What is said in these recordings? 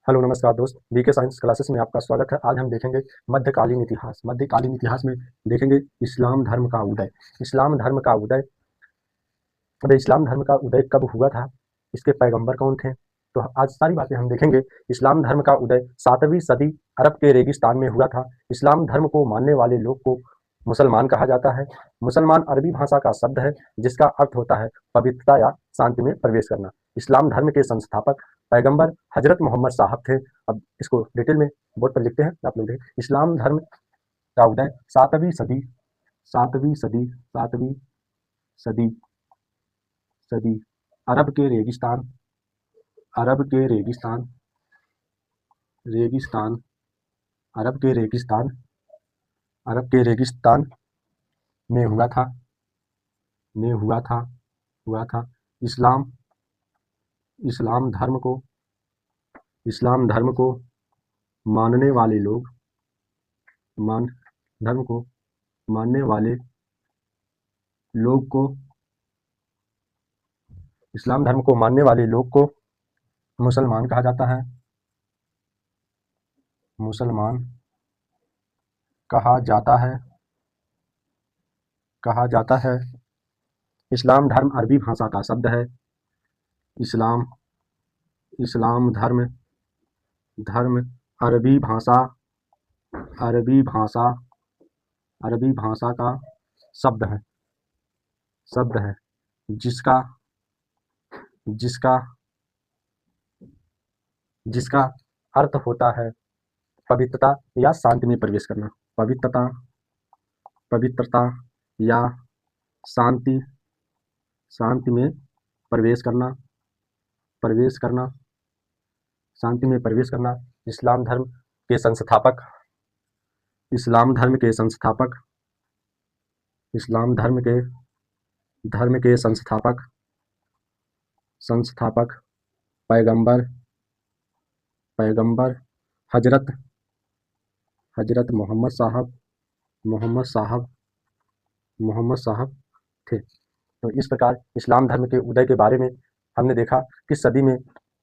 Hello नमस्कार दोस्त, BK science classes में आपका स्वागत है। आज हम देखेंगे मध्यकालीन इतिहास। मध्यकालीन इतिहास में देखेंगे इस्लाम धर्म का उदय। इस्लाम धर्म का उदय इस्लाम धर्म का उदय कब हुआ था, इसके पैगंबर कौन थे, तो आज सारी बातें हम देखेंगे। इस्लाम धर्म का उदय 7वीं सदी अरब के रेगिस्तान में हुआ था। इस्लाम धर्म को मानने वाले लोग को मुसलमान कहा जाता है। मुसलमान अरबी भाषा का शब्द है जिसका अर्थ होता है पवित्रता या शांति में प्रवेश करना। इस्लाम धर्म के संस्थापक पैगंबर हजरत मोहम्मद साहब थे। अब इसको डिटेल में बोर्ड पर लिखते हैं, आप लोग देखें। इस्लाम धर्म का उदय 7वीं सदी अरब के रेगिस्तान अरब के रेगिस्तान रेगिस्तान अरब के रेगिस्तान अरब के रेगिस्तान में हुआ था। इस्लाम इस्लाम धर्म को इस्लाम धर्म को मानने वाले लोग धर्म को मानने वाले लोग को इस्लाम धर्म को मानने वाले लोग को मुसलमान कहा जाता है। मुसलमान कहा जाता है। इस्लाम धर्म अरबी भाषा का शब्द है। इस्लाम धर्म अरबी भाषा का शब्द है जिसका जिसका जिसका अर्थ होता है पवित्रता या शांति में प्रवेश करना। पवित्रता या शांति में प्रवेश करना शांति में प्रवेश करना। इस्लाम धर्म के संस्थापक पैगंबर हजरत मोहम्मद साहब थे। तो इस प्रकार इस्लाम धर्म के उदय के बारे में हमने देखा। किस सदी में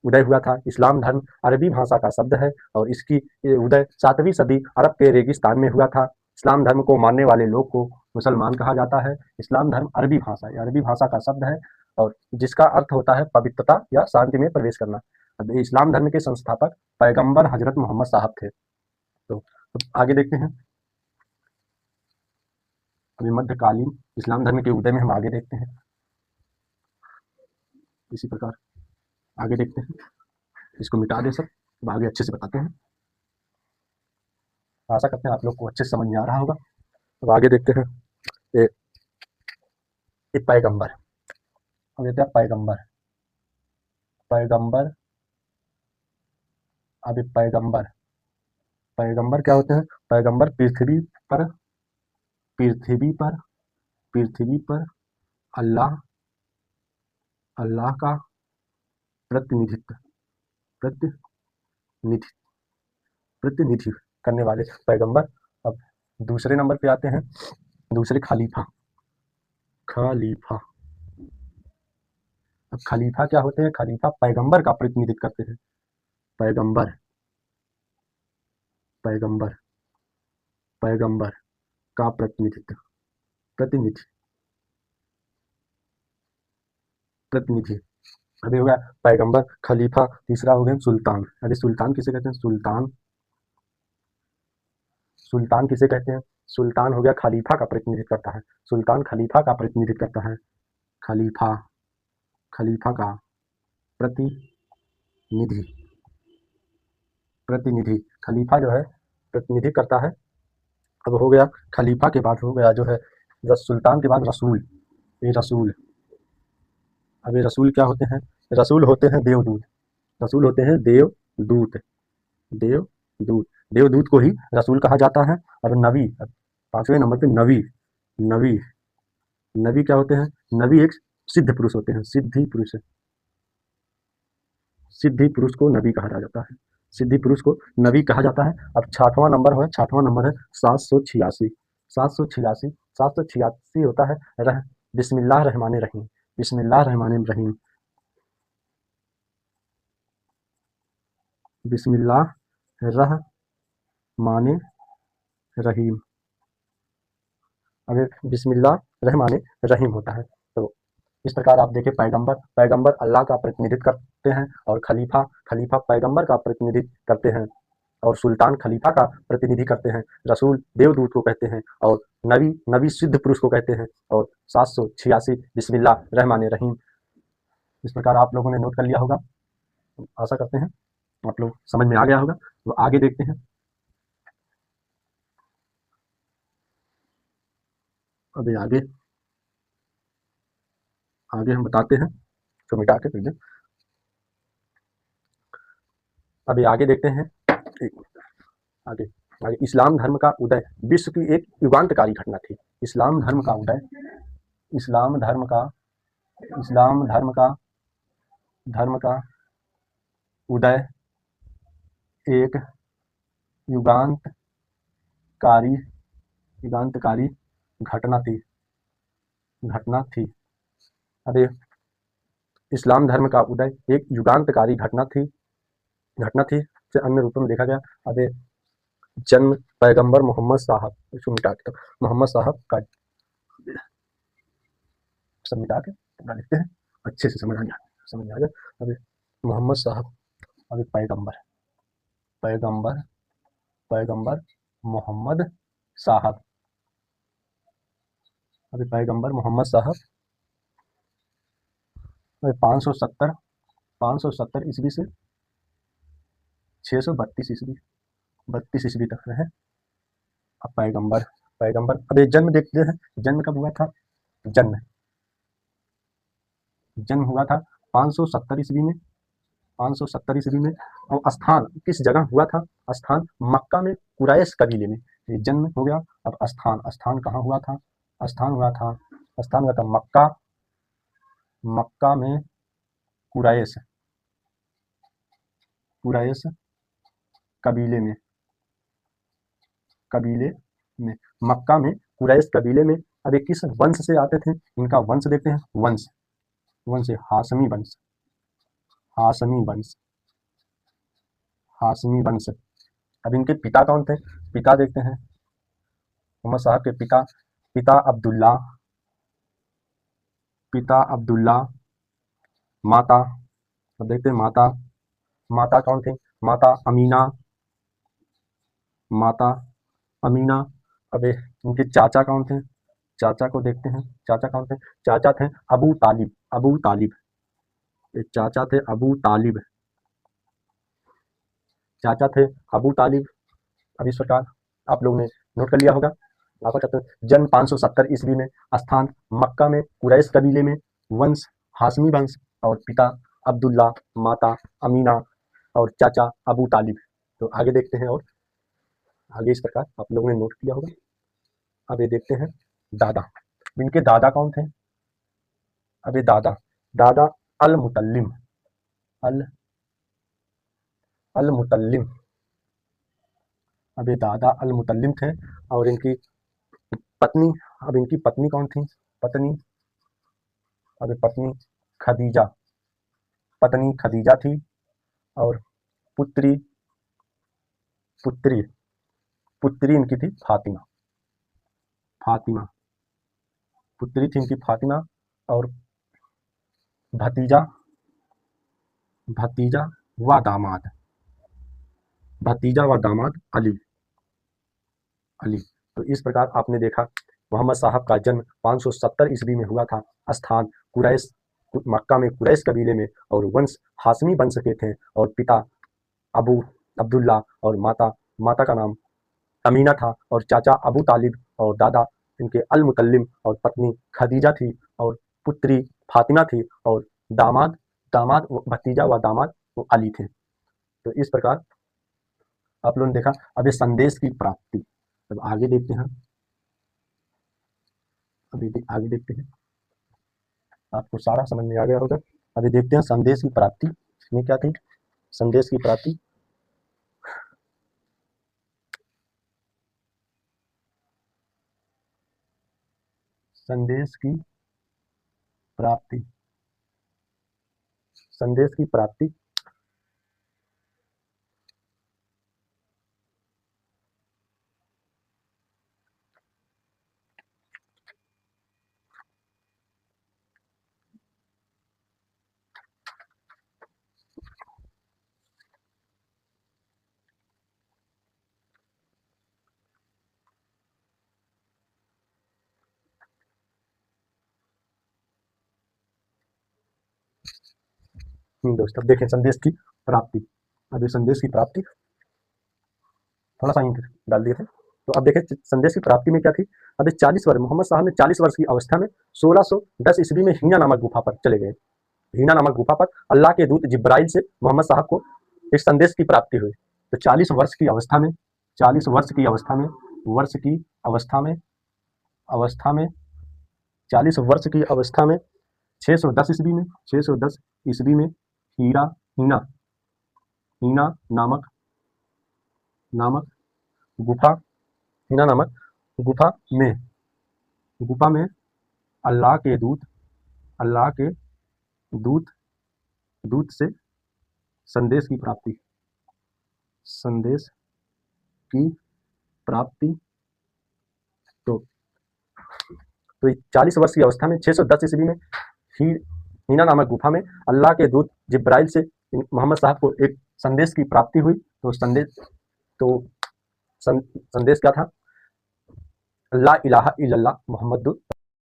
उदय हुआ था। इस्लाम धर्म अरबी भाषा का शब्द है और इसकी उदय 7वीं सदी अरब के रेगिस्तान में हुआ था। इस्लाम धर्म को मानने वाले लोग को मुसलमान कहा जाता है। इस्लाम धर्म अरबी भाषा का शब्द है और जिसका अर्थ होता है पवित्रता या शांति में प्रवेश करना। अब इस्लाम धर्म के संस्थापक पैगंबर हजरत मोहम्मद साहब थे। तो आगे देखते हैं। अभी मध्यकालीन इस्लाम धर्म के उदय में हम आगे देखते हैं। इसी प्रकार आगे देखते हैं। इसको मिटा दे सब, अब आगे अच्छे से बताते हैं। आशा करते हैं आप लोग को अच्छे से समझ में आ रहा होगा। अब आगे देखते हैं। ये पैगंबर, अब देखते हैं पैगंबर अभी पैगंबर क्या होते हैं। पैगंबर पृथ्वी पर अल्लाह का प्रतिनिधि करने वाले पैगंबर। अब दूसरे नंबर पे आते हैं दूसरे खलीफा। अब खलीफा क्या होते हैं। खलीफा पैगंबर का प्रतिनिधित्व करते हैं। पैगंबर का प्रतिनिधि अभी हो गया पैगंबर, खलीफा। तीसरा हो गया सुल्तान। अभी सुल्तान किसे कहते हैं। सुल्तान किसे कहते हैं। सुल्तान हो गया खलीफा का प्रतिनिधित्व करता है। सुल्तान खलीफा का प्रतिनिधित्व करता है। खलीफा का प्रतिनिधि खलीफा जो है प्रतिनिधि करता है। अब हो गया खलीफा के बाद हो गया जो है सुल्तान के बाद रसूल। ये रसूल, अब ये रसूल क्या होते हैं। रसूल होते हैं देवदूत को ही रसूल कहा जाता है। और नबी, 5वें नंबर पे नबी क्या होते हैं। नबी एक सिद्ध पुरुष होते हैं। सिद्धि पुरुष को नबी कहा जाता है। सिद्धि पुरुष को नबी कहा जाता है। अब 6वां नंबर है 786 होता है बिस्मिल्लाह रहमान रहीम। बिस्मिल्लाह रहमाने रहीम। अब बिस्मिल्लाह रहमाने रहीम होता है। तो इस प्रकार आप देखिए, पैगंबर पैगंबर अल्लाह का प्रतिनिधित्व करते हैं, और खलीफा खलीफा पैगंबर का प्रतिनिधित्व करते हैं, और सुल्तान खलीफा का प्रतिनिधि करते हैं। रसूल देवदूत को कहते हैं, और नबी नबी सिद्ध पुरुष को कहते हैं। और 786 बिस्मिल्लाह रहमान रहीम। इस प्रकार आप लोगों ने नोट कर लिया होगा, आशा करते हैं आप लोग समझ में आ गया होगा। तो आगे देखते हैं। अभी आगे आगे हम बताते हैं, तो मिटा के फिर अभी आगे देखते हैं। आगे आगे इस्लाम धर्म का उदय विश्व की एक युगांतकारी घटना थी। इस्लाम धर्म का उदय इस्लाम धर्म का इस्लाम धर्म का उदय एक युगांतकारी युगांतकारी घटना थी। अरे, इस्लाम धर्म का उदय एक युगांतकारी घटना थी से अन्य रूपों में देखा गया। अबे जन्म पैगंबर मोहम्मद साहब, इसको मिटा के, तो मोहम्मद साहब का सब मिटा के लिखते हैं, अच्छे से समझ आ जाए। अबे मोहम्मद साहब, अबे पैगंबर पैगंबर मोहम्मद साहब, अभी पैगंबर मोहम्मद साहब 570 ईस्वी से 632 ईस्वी तक रहे। अब पैगंबर पैगंबर अब ये जन्म देखते हैं, जन्म कब हुआ था। जन्म जन्म हुआ था 570 ईस्वी में 570 ईस्वी में। और स्थान किस जगह हुआ था। स्थान मक्का में कुरैश कबीले में। ये जन्म हो गया। अब स्थान कहाँ हुआ था। स्थान हुआ था मक्का में कुरैश कुरैश कबीले में मक्का में कुरैश कबीले में। अब ये किस वंश से आते थे, इनका वंश देखते हैं। वंश हाशमी वंश हाशमी वंश। अब इनके पिता कौन थे, पिता देखते हैं। मोहम्मद साहब के पिता अब्दुल्ला, माता, अब देखते हैं माता कौन थी। माता अमीना। अब इनके चाचा कौन थे, चाचा को देखते हैं। चाचा कौन थे, चाचा थे अबू तालिब। एक चाचा थे अबू तालिब। अब इस प्रकार आप लोग ने नोट कर लिया होगा। आपका कहते जन्म 570 ईस्वी में, स्थान मक्का में कुरैश कबीले में, वंश हाशमी वंश, और पिता अब्दुल्ला, माता अमीना, और चाचा अबू तालिब। तो आगे देखते हैं, और आगे इस प्रकार आप लोगों ने नोट किया होगा। अब ये देखते हैं दादा। इनके दादा कौन थे। अब ये दादा अल मुतल्लिम अल अल मुतल्लिम। अब ये दादा अल मुतल्लिम थे। और इनकी पत्नी, अब इनकी पत्नी कौन थी। पत्नी अब पत्नी खदीजा थी। और पुत्री पुत्री पुत्री इनकी थी फातिमा पुत्री थी इनकी फातिमा। और भतीजा भतीजा व दामाद अली। तो इस प्रकार आपने देखा, मोहम्मद साहब का जन्म 570 ईस्वी में हुआ था। स्थान कुरैश मक्का में कुरैश कबीले में, और वंश हाशमी वंश के थे। और पिता अब्दुल्ला, और माता का नाम अमीना था, और चाचा अबू तालिब, और दादा इनके अल मुतल्लिम, और पत्नी खदीजा थी, और पुत्री फातिमा थी, और दामाद भतीजा व दामाद वो अली थे। तो इस प्रकार आप लोगों ने देखा। अब ये संदेश की प्राप्ति, अब आगे देखते हैं। आगे देखते हैं, आपको सारा समझ में आ गया होगा। अभी देखते हैं संदेश की प्राप्ति में क्या थी। संदेश की प्राप्ति, संदेश की प्राप्ति संदेश की प्राप्ति दोस्तों देखें संदेश की प्राप्ति। अब ये संदेश की प्राप्ति थोड़ा सा हिंट डाल दिए थे। तो अब देखें संदेश की प्राप्ति में क्या थी। अब 40 वर्ष मोहम्मद साहब ने 40 वर्ष की अवस्था में 1610 ईस्वी में हीना नामक गुफा पर चले गए। हीना नामक गुफा पर अल्लाह के दूत जिब्राइल से मोहम्मद साहब को इस संदेश की प्राप्ति हुई। तो 40 वर्ष की अवस्था में 40 वर्ष की अवस्था में वर्ष की अवस्था में 40 वर्ष की अवस्था में 610 ईस्वी में 610 ईस्वी में हीरा हीना हीना नामक गुफा हीना नामक गुफा में अल्लाह के दूत से संदेश की प्राप्ति तो 40 वर्ष की अवस्था में 610 ईस्वी में हीना नामक गुफा में अल्लाह के दूत जिब्राइल से मोहम्मद साहब को एक संदेश की प्राप्ति हुई। तो संदेश क्या था। ला इलाहा इल्लल्लाह मोहम्मदुर